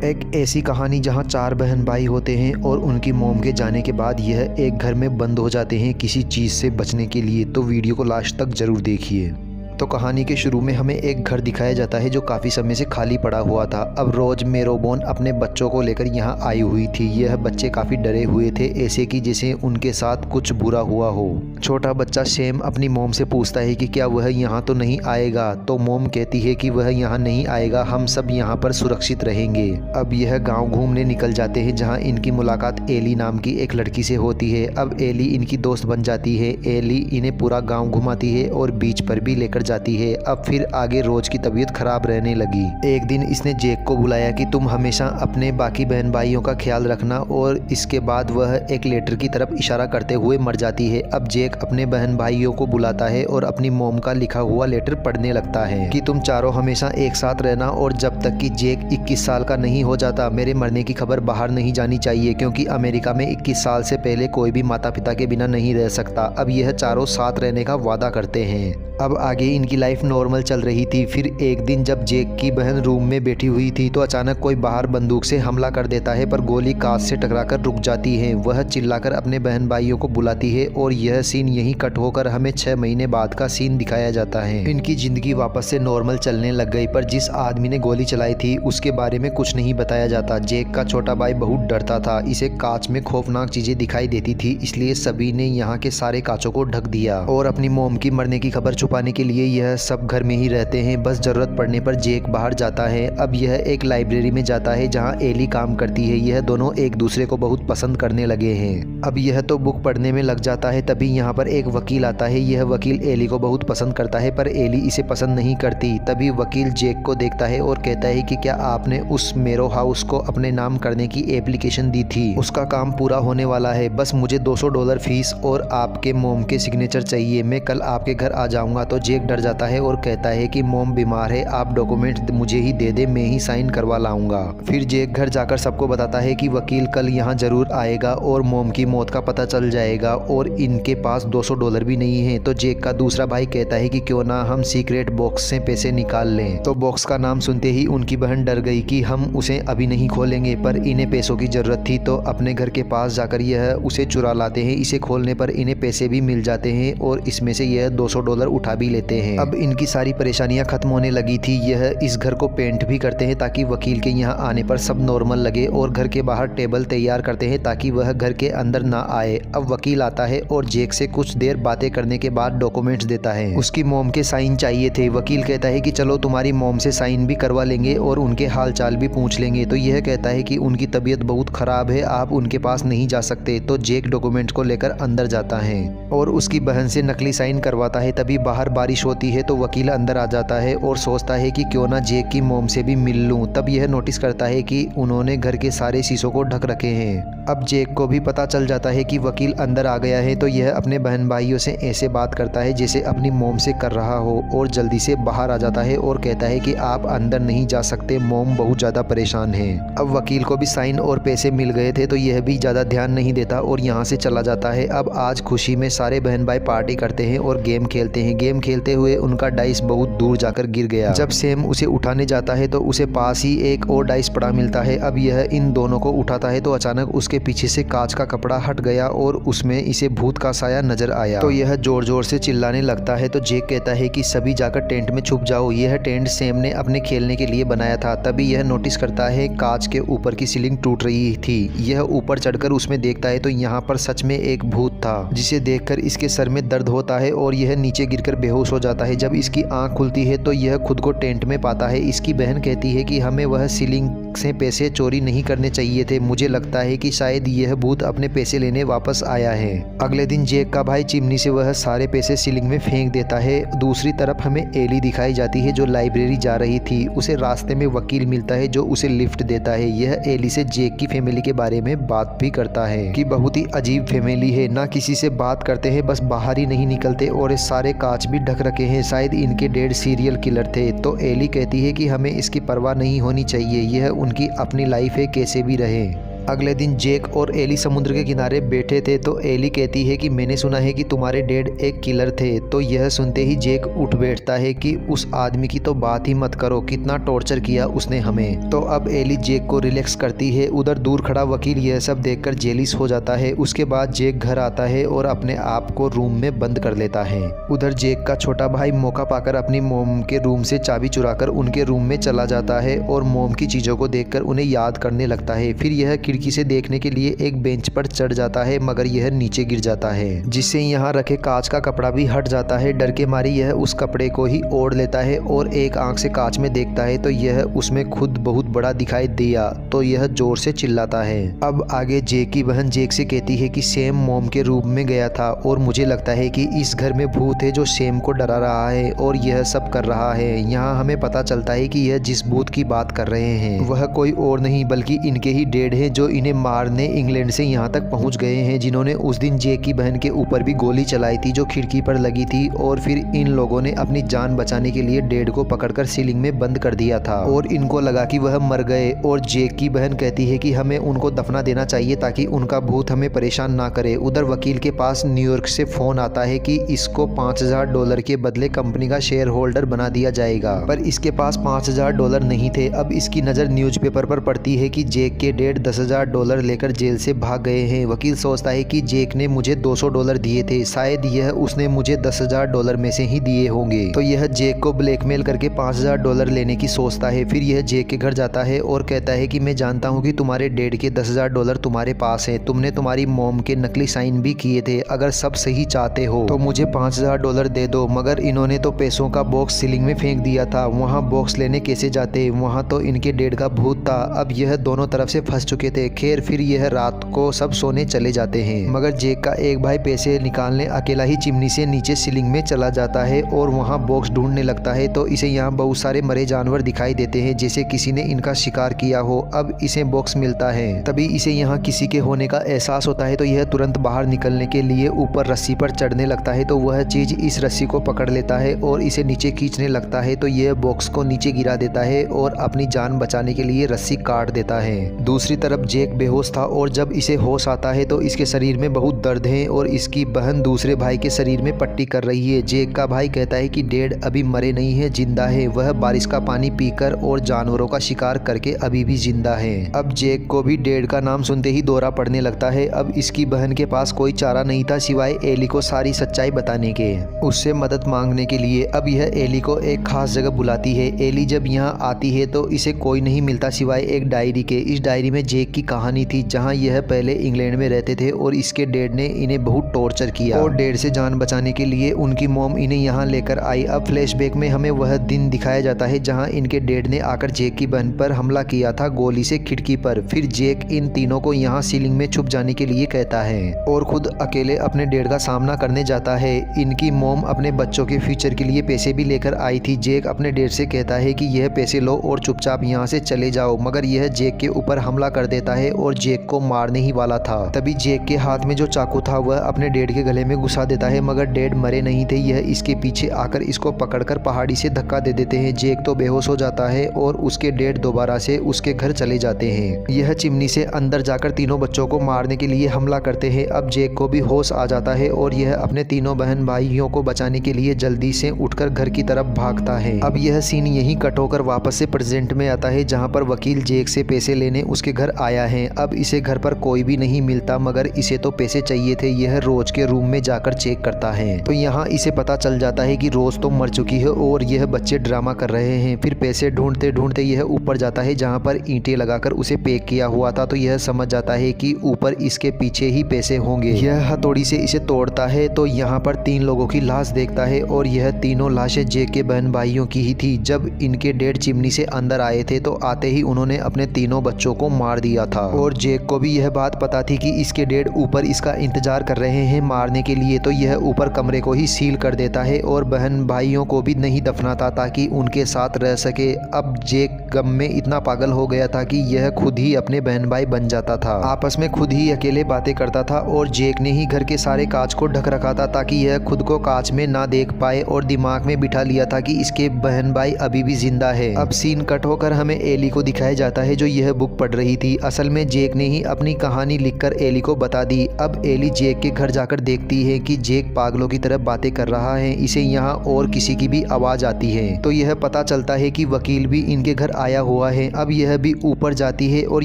एक ऐसी कहानी जहां 4 बहन भाई होते हैं और उनकी मॉम के जाने के बाद यह एक घर में बंद हो जाते हैं किसी चीज़ से बचने के लिए। तो वीडियो को लास्ट तक ज़रूर देखिए। तो कहानी के शुरू में हमें एक घर दिखाया जाता है जो काफ़ी समय से खाली पड़ा हुआ था। अब रोज़ मेरोबोन अपने बच्चों को लेकर यहाँ आई हुई थी। यह बच्चे काफ़ी डरे हुए थे, ऐसे कि जैसे उनके साथ कुछ बुरा हुआ हो। छोटा बच्चा सैम अपनी मोम से पूछता है कि क्या वह यहाँ तो नहीं आएगा। तो मोम कहती है कि वह यहाँ नहीं आएगा, हम सब यहाँ पर सुरक्षित रहेंगे। अब यह गाँव घूमने निकल जाते हैं जहाँ इनकी मुलाकात एली नाम की एक लड़की से होती है। अब एली इनकी दोस्त बन जाती है। एली इन्हें पूरा गाँव घुमाती है और बीच पर भी लेकर जाती है। अब फिर आगे रोज की तबीयत खराब रहने लगी। एक दिन इसने जैक को बुलाया कि तुम हमेशा अपने बाकी बहन भाइयों का ख्याल रखना, और इसके बाद वह एक लेटर की तरफ इशारा करते हुए मर जाती है। अब जैक अपने बहन भाइयों को बुलाता है और अपनी मोम का लिखा हुआ लेटर पढ़ने लगता है कि तुम चारों हमेशा एक साथ रहना, और जब तक कि जैक 21 साल का नहीं हो जाता मेरे मरने की खबर बाहर नहीं जानी चाहिए, क्योंकि अमेरिका में 21 साल से पहले कोई भी माता पिता के बिना नहीं रह सकता। अब यह चारों साथ रहने का वादा करते हैं। अब आगे इनकी लाइफ नॉर्मल चल रही थी। फिर एक दिन जब जैक की बहन रूम में बैठी हुई थी तो अचानक कोई बाहर बंदूक से हमला कर देता है, पर गोली कांच से टकराकर रुक जाती है। वह चिल्लाकर अपने बहन भाइयों को बुलाती है और यह सीन यहीं कट होकर हमें 6 महीने बाद का सीन दिखाया जाता है। इनकी जिंदगी वापस से नॉर्मल चलने लग गई, पर जिस आदमी ने गोली चलाई थी उसके बारे में कुछ नहीं बताया जाता। जैक का छोटा भाई बहुत डरता था, इसे कांच में खौफनाक चीजें दिखाई देती थी, इसलिए सभी ने यहाँ के सारे कांचों को ढक दिया और अपनी मोम की मरने की खबर छुपाने के लिए यह सब घर में ही रहते हैं। बस जरूरत पड़ने पर जैक बाहर जाता है। अब यह एक लाइब्रेरी में जाता है जहां एली काम करती है। यह दोनों एक दूसरे को बहुत पसंद करने लगे हैं। अब यह तो बुक पढ़ने में लग जाता है, तभी यहाँ पर एक वकील आता है। यह वकील एली को बहुत पसंद करता है, पर एली इसे पसंद नहीं करती। तभी वकील जैक को देखता है और कहता है कि क्या आपने उस मेरो हाउस को अपने नाम करने की एप्लीकेशन दी थी? उसका काम पूरा होने वाला है, बस मुझे $200 फीस और आपके मोम के सिग्नेचर चाहिए। मैं कल आपके घर आ जाऊंगा। तो जैक डर जाता है और कहता है कि मोम बीमार है, आप डॉक्यूमेंट मुझे ही दे दे, मैं ही साइन करवा लाऊंगा। फिर जैक घर जाकर सबको बताता है कि वकील कल यहाँ जरूर आएगा और मोम की मौत का पता चल जाएगा, और इनके पास $200 भी नहीं है। तो जैक का दूसरा भाई कहता है कि क्यों ना हम सीक्रेट बॉक्स से पैसे निकाल लें। तो बॉक्स का नाम सुनते ही उनकी बहन डर गई कि हम उसे अभी नहीं खोलेंगे, पर इन्हें पैसों की जरूरत थी। तो अपने घर के पास जाकर यह उसे चुरा लाते हैं। इसे खोलने पर इन्हें पैसे भी मिल जाते हैं और इसमें से यह $200 उठा भी लेते हैं। अब इनकी सारी परेशानियां खत्म होने लगी थी। यह इस घर को पेंट भी करते हैं ताकि वकील के यहाँ आने पर सब नॉर्मल लगे, और घर के बाहर टेबल तैयार करते हैं ताकि वह घर के अंदर ना आए। अब वकील आता है और जैक से कुछ देर बातें करने के बाद डॉक्यूमेंट्स देता है। उसकी मोम के साइन चाहिए थे। वकील कहता है कि चलो तुम्हारी मोम से साइन भी करवा लेंगे और उनके हाल चाल भी पूछ लेंगे। तो यह कहता है कि उनकी तबीयत बहुत खराब है, आप उनके पास नहीं जा सकते। तो जैक डॉक्यूमेंट को लेकर अंदर जाता है और उसकी बहन से नकली साइन करवाता है। तभी बाहर बारिश होती है तो वकील अंदर आ जाता है और सोचता है कि क्यों ना जैक की मोम से भी मिल लूं। तब यह नोटिस करता है कि उन्होंने घर के सारे शीशों को ढक रखे हैं। अब जैक को भी पता चल जाता है कि वकील अंदर आ गया है, तो यह अपने बहन भाइयों से ऐसे बात करता है जैसे अपनी मोम से कर रहा हो, और जल्दी से बाहर आ जाता है और कहता है कि आप अंदर नहीं जा सकते, मोम बहुत ज़्यादा परेशान है। अब वकील को भी साइन और पैसे मिल गए थे, तो यह भी ज़्यादा ध्यान नहीं देता और यहाँ से चला जाता है। अब आज खुशी में सारे बहन भाई पार्टी करते हैं और गेम खेलते हैं। गेम खेलते हुए उनका डाइस बहुत दूर जाकर गिर गया। जब सैम उसे उठाने जाता है तो उसे पास ही एक और डाइस पड़ा मिलता है। अब यह इन दोनों को उठाता है तो अचानक उसके पीछे से कांच का कपड़ा हट गया और उसमें इसे भूत का साया नजर आया। तो यह जोर जोर से चिल्लाने लगता है। तो जैक कहता है कि सभी जाकर टेंट में छुप जाओ। यह टेंट सैम ने अपने खेलने के लिए बनाया था। तभी यह नोटिस करता है कांच के ऊपर की सीलिंग टूट रही थी। यह ऊपर चढ़कर उसमें देखता है तो यहाँ पर सच में एक भूत था, जिसे देखकर इसके सर में दर्द होता है और यह नीचे गिरकर बेहोश हो जाता है। जब इसकी आंख खुलती है तो यह खुद को टेंट में पाता है। इसकी बहन कहती है कि हमें वह सीलिंग से पैसे चोरी नहीं करने चाहिए थे, मुझे लगता है कि शायद यह भूत अपने पैसे लेने वापस आया है। अगले दिन जैक का भाई चिमनी से वह सारे पैसे सीलिंग में फेंक देता है। दूसरी तरफ हमें एली दिखाई जाती है जो लाइब्रेरी जा रही थी। उसे रास्ते में वकील मिलता है जो उसे लिफ्ट देता है। यह एली से जैक की फैमिली के बारे में बात भी करता है कि बहुत ही अजीब फैमिली है, ना किसी से बात करते हैं, बस बाहर ही नहीं निकलते, और ये सारे कांच भी ढक रखे हैं, शायद इनके डेड सीरियल किलर थे। तो एली कहती है कि हमें इसकी परवाह नहीं होनी चाहिए, यह उनकी अपनी लाइफ है, कैसे भी रहे। अगले दिन जेक और एली समुद्र के किनारे बैठे थे तो एली कहती है कि मैंने सुना है कि तुम्हारे डैड एक किलर थे। तो यह सुनते ही जेक उठ बैठता है कि उस आदमी की तो बात ही मत करो, कितना टॉर्चर किया उसने हमें। तो अब एली जेक को रिलैक्स करती है। उधर दूर खड़ा वकील यह सब देखकर जेलिस हो जाता है। उसके बाद जेक घर आता है और अपने आप को रूम में बंद कर लेता है। उधर जेक का छोटा भाई मौका पाकर अपनी मोम के रूम से चाबी चुराकर उनके रूम में चला जाता है और मोम की चीजों को देखकर उन्हें याद करने लगता है। फिर यह खिड़की से देखने के लिए एक बेंच पर चढ़ जाता है मगर यह नीचे गिर जाता है, जिससे यहाँ रखे कांच का कपड़ा भी हट जाता है। डर के मारे यह उस कपड़े को ही ओढ़ लेता है और एक आंख से कांच में देखता है तो यह उसमें खुद बहुत बड़ा दिखाई दिया तो यह जोर से चिल्लाता है। अब आगे जेक की बहन जेक से कहती है कि सैम मोम के रूम में गया था और मुझे लगता है कि इस घर में भूत है जो सैम को डरा रहा है और यह सब कर रहा है। यहाँ हमें पता चलता है कि यह जिस भूत की बात कर रहे हैं वह कोई और नहीं बल्कि इनके ही डैड है जो इन्हें मारने इंग्लैंड से यहाँ तक पहुँच गए हैं, जिन्होंने उस दिन जेक की बहन के ऊपर भी गोली चलाई थी जो खिड़की पर लगी थी और फिर इन लोगों ने अपनी जान बचाने के लिए डैड को पकड़कर सीलिंग में बंद कर दिया था और इनको लगा कि वह मर गए। और जेक की बहन कहती है कि हमें उनको दफना देना चाहिए ताकि उनका भूत हमें परेशान ना करे। उधर वकील के पास न्यूयॉर्क से फोन आता है कि इसको $5000 के बदले कंपनी का शेयर होल्डर बना दिया जाएगा, पर इसके पास $5000 नहीं थे। अब इसकी नज़र न्यूज़पेपर पर पड़ती है कि जेक के डैड $10,000 लेकर जेल से भाग गए हैं। वकील सोचता है कि जेक ने मुझे $200 दिए थे, शायद यह उसने मुझे $10,000 में से ही दिए होंगे। तो यह जेक को ब्लैकमेल करके $5000 लेने की सोचता है। फिर यह जेक के घर जाता है और कहता है कि मैं जानता हूँ कि तुम्हारे डैड के $10,000 तुम्हारे पास है, तुमने तुम्हारी मॉम के नकली साइन भी किए थे। अगर सब सही चाहते हो तो मुझे $5000 दे दो। मगर इन्होंने तो पैसों का बॉक्स सीलिंग में फेंक दिया था, वहाँ बॉक्स लेने कैसे जाते, वहाँ तो इनके डैड का भूत था। अब यह दोनों तरफ से फंस चुके थे। खैर फिर यह रात को सब सोने चले जाते हैं मगर जेक का एक भाई पैसे निकालने अकेला ही चिमनी से नीचे सीलिंग में चला जाता है और वहाँ बॉक्स ढूंढने लगता है तो इसे यहाँ बहुत सारे मरे जानवर दिखाई देते हैं जैसे किसी ने इनका शिकार किया हो। अब इसे बॉक्स मिलता है, तभी इसे यहाँ किसी के होने का एहसास होता है तो यह तुरंत बाहर निकलने के लिए ऊपर रस्सी पर चढ़ने लगता है तो वह चीज इस रस्सी को पकड़ लेता है और इसे नीचे खींचने लगता है तो यह बॉक्स को नीचे गिरा देता है और अपनी जान बचाने के लिए रस्सी काट देता है। दूसरी तरफ जेक बेहोश था और जब इसे होश आता है तो इसके शरीर में बहुत दर्द है और इसकी बहन दूसरे भाई के शरीर में पट्टी कर रही है। जेक का भाई कहता है कि डैड अभी मरे नहीं है, जिंदा है। वह बारिश का पानी पीकर और जानवरों का शिकार करके अभी भी जिंदा है। अब जेक को भी डैड का नाम सुनते ही दौरा पड़ने लगता है। अब इसकी बहन के पास कोई चारा नहीं था सिवाय एली को सारी सच्चाई बताने के, उससे मदद मांगने के लिए। अब यह एली को एक खास जगह बुलाती है। एली जब यहाँ आती है तो इसे कोई नहीं मिलता सिवाय एक डायरी के। इस डायरी में जेक की कहानी थी जहाँ यह पहले इंग्लैंड में रहते थे और इसके डैड ने इन्हें बहुत टॉर्चर किया और डैड से जान बचाने के लिए उनकी मॉम इन्हें यहाँ लेकर आई। अब फ्लैशबैक में हमें वह दिन दिखाया जाता है जहाँ इनके डैड ने आकर जेक की बहन पर हमला किया था गोली से खिड़की पर। फिर जेक इन तीनों को यहाँ सीलिंग में छुप जाने के लिए कहता है और खुद अकेले अपने डैड का सामना करने जाता है। इनकी मॉम अपने बच्चों के फ्यूचर के लिए पैसे भी लेकर आई थी। जेक अपने डैड से कहता है कि यह पैसे लो और चुपचाप यहाँ से चले जाओ, मगर यह जेक के ऊपर हमला कर देता है और जेक को मारने ही वाला था। तभी जेक के हाथ में जो चाकू था वह अपने डैड के गले में घुसा देता है मगर डैड मरे नहीं थे। यह इसके पीछे आकर इसको पकड़कर पहाड़ी से धक्का दे देते हैं। जेक तो बेहोश हो जाता है और उसके डैड दोबारा से उसके घर चले जाते हैं। यह चिमनी से अंदर जाकर तीनों बच्चों को मारने के लिए हमला करते हैं। अब जेक को भी होश आ जाता है और यह अपने तीनों बहन भाइयों को बचाने के लिए जल्दी से उठकर घर की तरफ भागता है। अब यह सीन यहीं कट होकर वापस से प्रेजेंट में आता है जहाँ पर वकील जेक से पैसे लेने उसके घर आया है। अब इसे घर पर कोई भी नहीं मिलता मगर इसे तो पैसे चाहिए थे। यह रोज के रूम में जाकर चेक करता है तो यहाँ इसे पता चल जाता है कि रोज तो मर चुकी है और यह बच्चे ड्रामा कर रहे हैं। फिर पैसे ढूंढते ढूंढते यह ऊपर जाता है जहाँ पर ईंटें लगाकर उसे पैक किया हुआ था तो यह समझ जाता है कि ऊपर इसके पीछे ही पैसे होंगे। यह हथौड़ी से इसे तोड़ता है तो यहाँ पर 3 लोगों की लाश देखता है और यह तीनों लाशें जेक के बहन भाइयों की ही थी। जब इनके डैड चिमनी से अंदर आए थे तो आते ही उन्होंने अपने तीनों बच्चों को मार दिया था और जेक को भी यह बात पता थी कि इसके डैड ऊपर इसका इंतजार कर रहे हैं मारने के लिए। तो यह ऊपर कमरे को ही सील कर देता है और बहन भाइयों को भी नहीं दफनाता ताकि उनके साथ रह सके। अब जेक गम में इतना पागल हो गया था कि यह खुद ही अपने बहन भाई बन जाता था, आपस में खुद ही अकेले बातें करता था और जेक ने ही घर के सारे कांच को ढक रखा था ताकि यह खुद को कांच में ना देख पाए और दिमाग में बिठा लिया था कि इसके बहन भाई अभी भी जिंदा है। अब सीन कट होकर हमें एली को दिखाया जाता है जो यह बुक पढ़ रही थी। असल में जेक ने ही अपनी कहानी लिखकर एली को बता दी। अब एली जेक के घर जाकर देखती है कि जेक पागलों की तरह बातें कर रहा है, इसे यहाँ और किसी की भी आवाज़ आती है। तो यह पता चलता है कि वकील भी इनके घर आया हुआ है। अब यह भी ऊपर जाती है और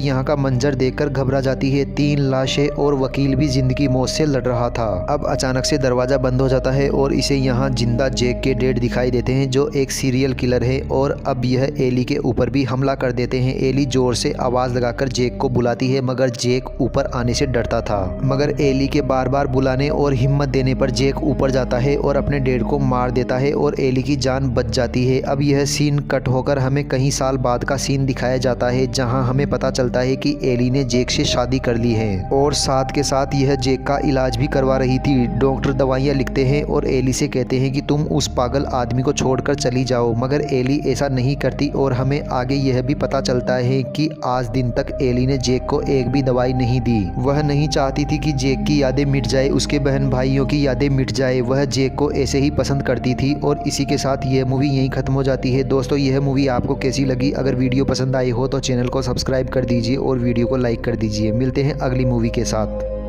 यहाँ का मंजर देखकर घबरा जाती है। 3 लाशें और वकील भी जिंदगी मौत से लड़ रहा था। अब अचानक से दरवाज़ा बंद हो जाता है और इसे यहाँ जिंदा जेक के डेड दिखाई देते हैं, जो एक सीरियल किलर है। और अब यह एली के ऊपर भी हमला कर देते हैं। एली जोर से आवाज़ लगाकर जेक को बुलाती है, मगर जेक ऊपर आने से डरता था। मगर एली के बार बार बुलाने और हिम्मत देने पर जेक ऊपर जाता है और अपने डेड को मार देता है और एली की जान बच जाती है। अब यह सीन कट होकर हमें कई साल बाद का सीन दिखाया जाता है, जहां हमें पता चलता है कि एली ने जेक से शादी कर ली है और साथ के साथ यह जेक का इलाज भी करवा रही थी। डॉक्टर दवाइयाँ लिखते हैं और एली से कहते हैं कि तुम उस पागल आदमी को छोड़कर चली जाओ, मगर एली ऐसा नहीं करती। और हमें आगे यह भी पता चलता है कि आज दिन तक एली ने जेक को एक भी दवाई नहीं दी। वह नहीं चाहती थी कि जेक की यादें मिट जाए, उसके बहन भाइयों की यादें मिट जाए। वह जेक को ऐसे ही पसंद करती थी। और इसी के साथ यह मूवी यहीं खत्म हो जाती है। दोस्तों, यह मूवी आपको कैसी लगी? अगर वीडियो पसंद आई हो तो चैनल को सब्सक्राइब कर दीजिए और वीडियो को लाइक कर दीजिए। मिलते हैं अगली मूवी के साथ।